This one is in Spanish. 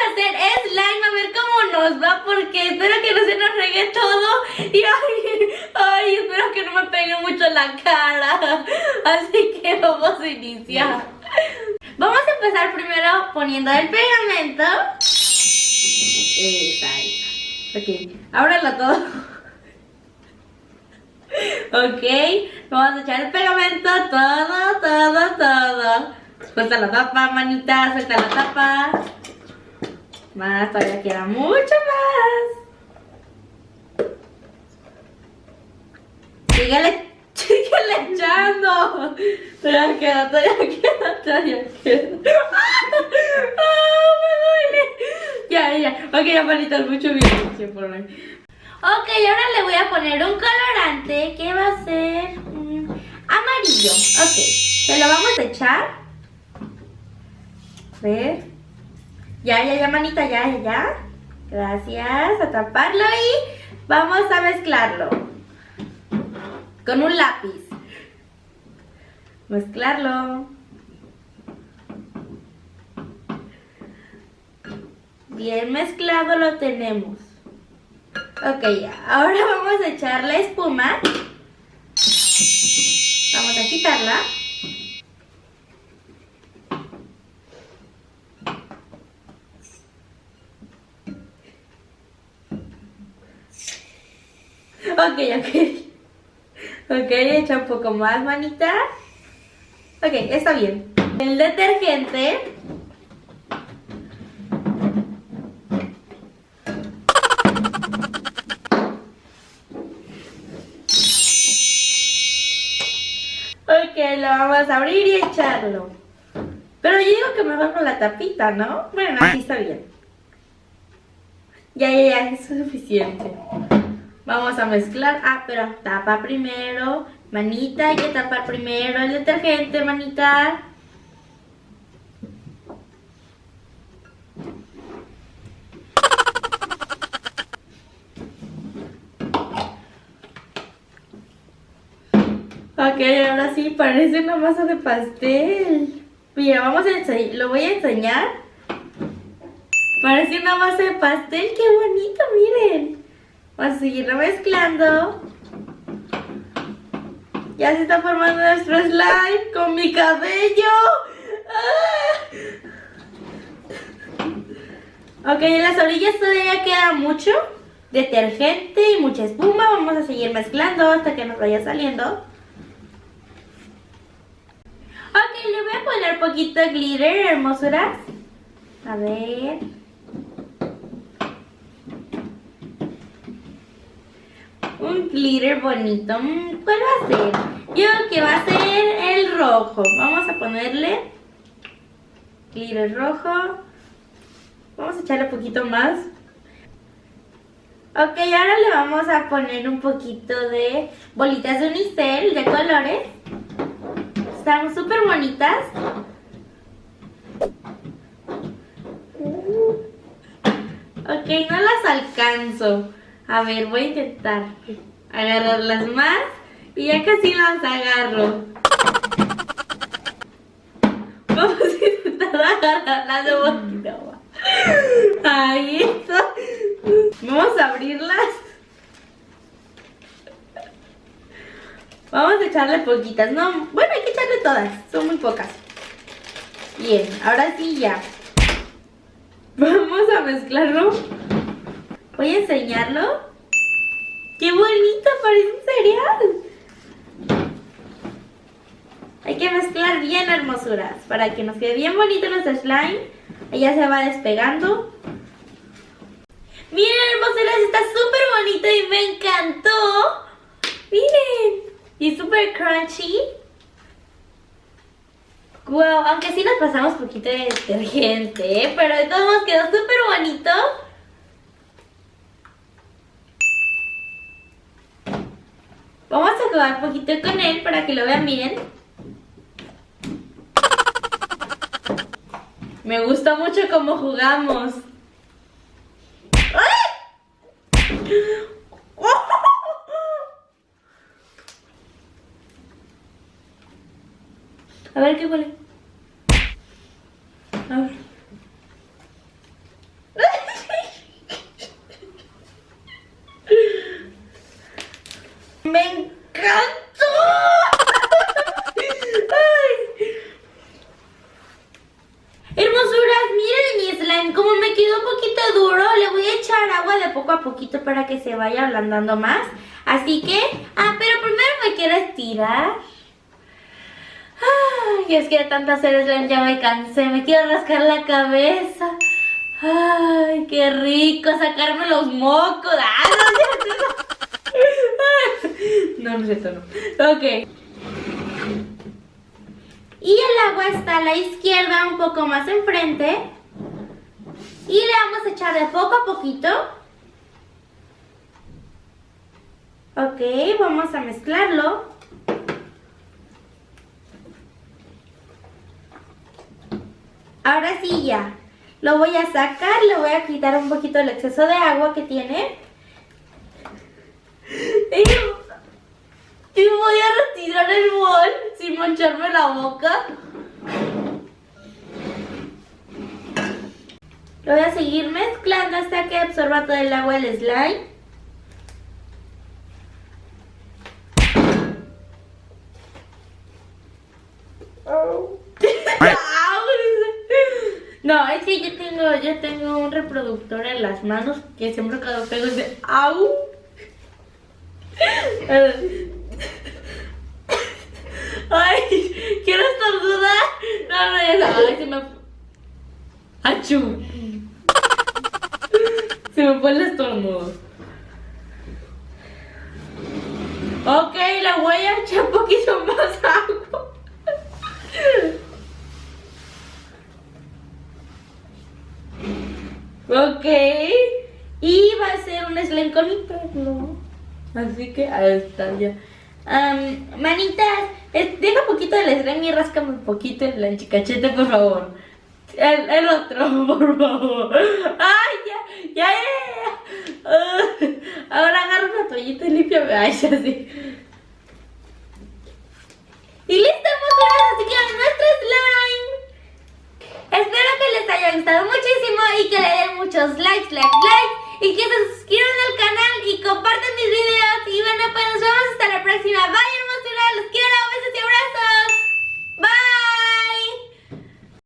a hacer slime a ver cómo nos va, porque espero que no se nos regue todo. Y ay, espero que no me pegue mucho la cara. Así que vamos a iniciar. Vamos a empezar primero poniendo el pegamento. Esa. Ok, ábrelo todo. Ok, vamos a echar el pegamento todo. Suelta la tapa, manita, suelta la tapa. Más, todavía queda mucho más. Síguele echando. Todavía queda. Ah, me duele. Ya. Ok, ya, manita, mucho bien. Por hoy. Ok, ahora le voy a poner un colorante que va a ser amarillo. Ok, se lo vamos a echar. A ver. Ya, manita, ya. Gracias, a taparlo y vamos a mezclarlo con un lápiz. Mezclarlo. Bien mezclado lo tenemos. Ok, ya. Ahora vamos a echar la espuma. Vamos a quitarla. Ok. Ok, echa un poco más, manita. Ok, está bien. El detergente. Ok, lo vamos a abrir y echarlo. Pero yo digo que mejor con la tapita, ¿no? Bueno, así está bien. Ya, eso es suficiente. Vamos a mezclar. Ah, pero tapa primero. Manita, hay que tapar primero el detergente, manita. Ok, ahora sí, parece una masa de pastel. Mira, lo voy a enseñar. Parece una masa de pastel, qué bonito, miren. Vamos a seguirlo mezclando. Ya se está formando nuestro slime con mi cabello. Ok, en las orillas todavía queda mucho detergente y mucha espuma. Vamos a seguir mezclando hasta que nos vaya saliendo. Ok, le voy a poner poquito de glitter, hermosuras. A ver. Un glitter bonito. ¿Cuál va a ser? Yo creo que va a ser el rojo. Vamos a ponerle glitter rojo. Vamos a echarle un poquito más. Ok, ahora le vamos a poner un poquito de bolitas de unicel de colores. Están súper bonitas. Ok, no las alcanzo. A ver, voy a intentar agarrarlas más. Y ya casi las agarro. Vamos a intentar agarrarlas de poquito más. Ahí está. Vamos a abrirlas. Vamos a echarle poquitas. No, bueno, hay que echarle todas. Son muy pocas. Bien, ahora sí ya. Vamos a mezclarlo. Voy a enseñarlo. ¡Qué bonito! Parece un cereal. Hay que mezclar bien, hermosuras, para que nos quede bien bonito nuestro slime. Ella se va despegando. Miren, hermosuras, está súper bonito y me encantó. Miren, y súper crunchy. Wow, aunque sí nos pasamos un poquito de detergente, pero de todos modos quedó súper bonito. Vamos a jugar un poquito con él para que lo vean bien. Me gusta mucho cómo jugamos. A ver qué huele. A ver. para que se vaya ablandando más. Así que, pero primero me quiero estirar. Ay, es que de tanto hacer slime ya me cansé, me quiero rascar la cabeza. Ay, qué rico sacarme los mocos. No, no es cierto, no. Ok. Y el agua está a la izquierda, un poco más enfrente. Y le vamos a echar de poco a poquito. Ok, vamos a mezclarlo. Ahora sí ya. Lo voy a sacar, le voy a quitar un poquito el exceso de agua que tiene. Y voy a retirar el bol sin mancharme la boca. Lo voy a seguir mezclando hasta que absorba todo el agua del slime. No, es que yo tengo un reproductor en las manos que siempre cuando pego es de ¡au! Ay, quiero estornudar. No, ay, se me... ¡Achú! Se me fue el estornudo. Ok, le voy a echar un poquito más agua. Ok. Y va a ser un slime con mi pelo. Así que ahí está ya. Manitas, deja un poquito del slime y ráscame un poquito el chicachete, por favor. El otro, por favor. ¡Ay, ya! Ahora agarra una toallita y límpiame. Ay, ya sí. Y listo, hermosuras, así que nuestro slime. Espero que les haya gustado muchísimo y que le den muchos likes y que se suscriban al canal y compartan mis videos. Y bueno, pues nos vemos hasta la próxima. Bye, hermosuras, los quiero.